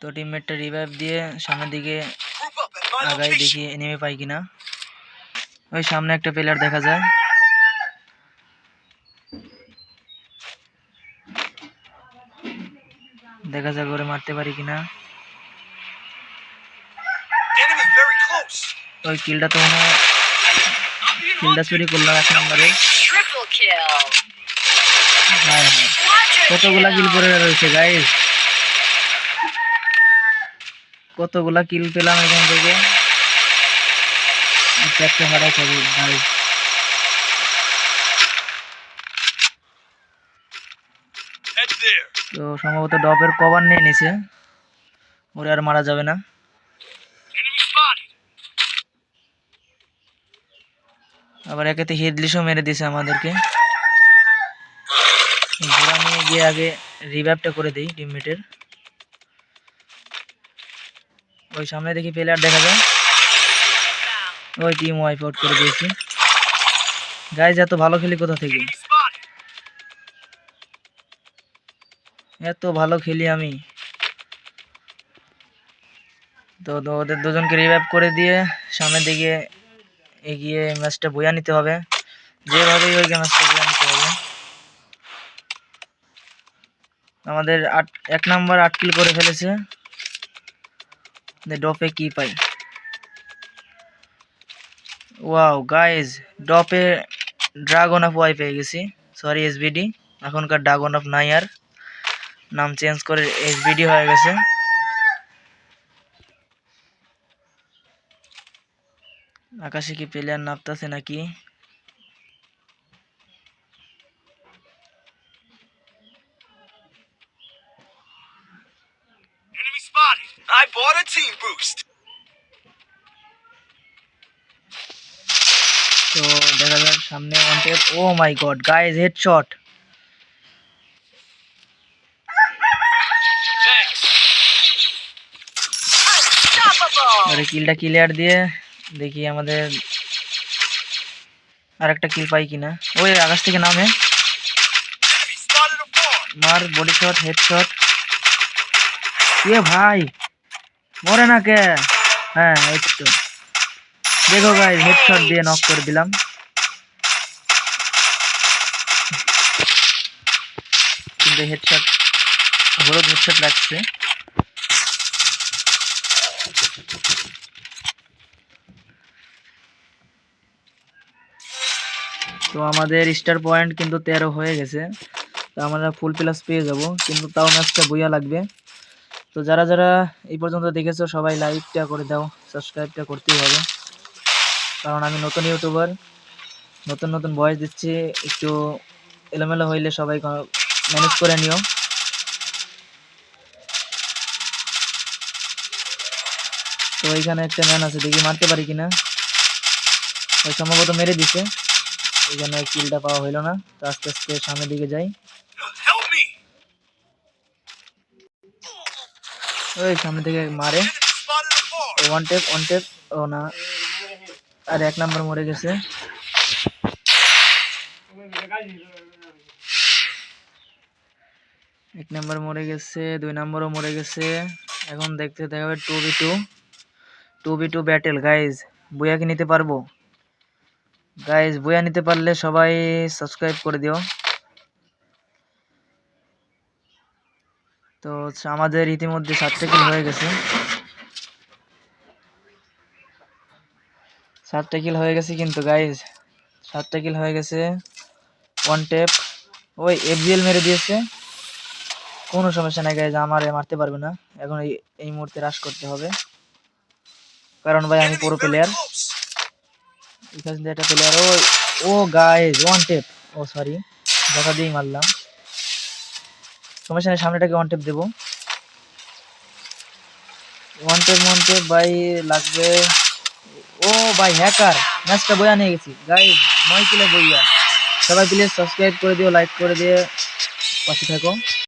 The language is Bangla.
তো টিমমেটটা রিভাইভ দিয়ে সামনের দিকে আগাই, দেখি এনিমি পাই কিনা। ওই সামনে একটা প্লেয়ার দেখা যায়, দেখা যাক করে মারতে পারি কিনা। ওই কিলটা তো মনে হয় কিলটা চুরি করলাম 1 নম্বরে। হ্যাঁ হ্যাঁ, কতগুলা কিল করে রয়েছে গাইস, কতগুলা কিল পেলাম এখান থেকে। একটা হারাই থাকি গাইস। তো সম্ভবত ডপের কভার নিয়ে নিছে, ওরে আর মারা যাবে না। আবার একেতে হেডলিশও মেরে দিছে আমাদেরকে। ঘোড়া নিয়ে গিয়ে আগে রিভাইভটা করে দিই টিমমেটের। ওই সামনে দেখি প্লেয়ার দেখা যায়, ওই টিম ওয়াইপ আউট করে দিয়েছি গাইজ। এত ভালো খেলি কোথা থেকে, এত ভালো খেলি আমি। তো ওদের দুজনকে রিভাইভ করে দিয়ে সামনের দিকে এগিয়ে ম্যাচটা বইয়া নিতে হবে, যেভাবেই ওই ম্যাচটা বইয়া নিতে হবে। আমাদের 1 নম্বর 8 কিল করে ফেলেছে। ডপে কি পাই, ওয়াও গাইজ, ডপে ড্রাগন অফ ওয়াই পেয়ে গেছি। সরি এসবিডি, এখনকার ড্রাগন অফ নাই, আর নাম চেঞ্জ করে এসবিডি হয়ে গেছে। আকাশে কি প্লেয়ার নামতাছে নাকি? I bought a team boost. তো দেখা যাক সামনে ওয়ান্টেড। ও মাই গড গাইস, হেডশট। আরে কিলটা ক্লিয়ার দিয়ে দেখি আমাদের আরেকটা কিল পাই কিনা। ওই আকাশ থেকে নামে, মার বডি শট, হেডশট। এ ভাই মরে না কে? হ্যাঁ এই তো দেখো গাইস, হেডশট দিয়ে নক করে দিলাম। কিন্তু হেডশট, হলুদ হেডশট লাগছে। তো আমাদের স্টার পয়েন্ট কিন্তু 13 হয়ে গেছে। তো আমরা ফুল প্লাস পেয়ে যাব, কিন্তু তাও ম্যাচটা বইয়া লাগবে। তো যারা যারা এই পর্যন্ত দেখেছো সবাই লাইকটা করে দাও, সাবস্ক্রাইবটা করতেই হবে, কারণ আমি নতুন ইউটিউবার, নতুন নতুন ভয়েস দিচ্ছি। একটু এলোমেলো হইলে সবাই ম্যানেজ করে নিও। তো এইখানে একটা ম্যান আছে, দেখি মারতে পারি কিনা। ওই সম্ভবত মেরে দিছে, এইখানে কিলটা পাওয়া হইলো না। তো আস্তে আস্তে সামনের দিকে যাই। ওই সামনে থেকে মারে, ওয়ান টেপ ওয়ান টেপ। ও না, আর 1 নম্বর মরে গেছে। এক নম্বর মরে গেছে, 2 নম্বরও মরে গেছে। এখন দেখতে হবে 2v2 ব্যাটেল গাইজ। বইয়া কি নিতে পারবো গাইজ? বইয়া নিতে পারলে সবাই সাবস্ক্রাইব করে দিও। তো আমাদের ইতিমধ্যে 7টা কিল হয়ে গেছে, 7টা কিল হয়ে গেছে কিন্তু গাইজ, 7টা কিল হয়ে গেছে। ওয়ান টেপ, ওই এফজিএল মেরে দিয়েছে। কোনো সমস্যা নাই গাইজ, আমারে মারতে পারবে না। এখন এই মুহূর্তে রাশ করতে হবে, কারণ ভাই আমি পুরো প্লেয়ার। এখান থেকে একটা প্লেয়ার, ও গাইজ ওয়ান টেপ। ও সরি, দেখা দিয়েই মারলাম। সমস্যা নেই, সামনেটাকে ওয়ান টেপ দেবো। ওয়ান টেপ ভাই লাগবে। ও ভাই হ্যাকার, ম্যাচটা বইয়া নিয়ে গেছি গাইজ, 9 কিলো বইয়া। সবাই প্লিজ সাবস্ক্রাইব করে দিও, লাইক করে দিয়ে পাশে থাকো।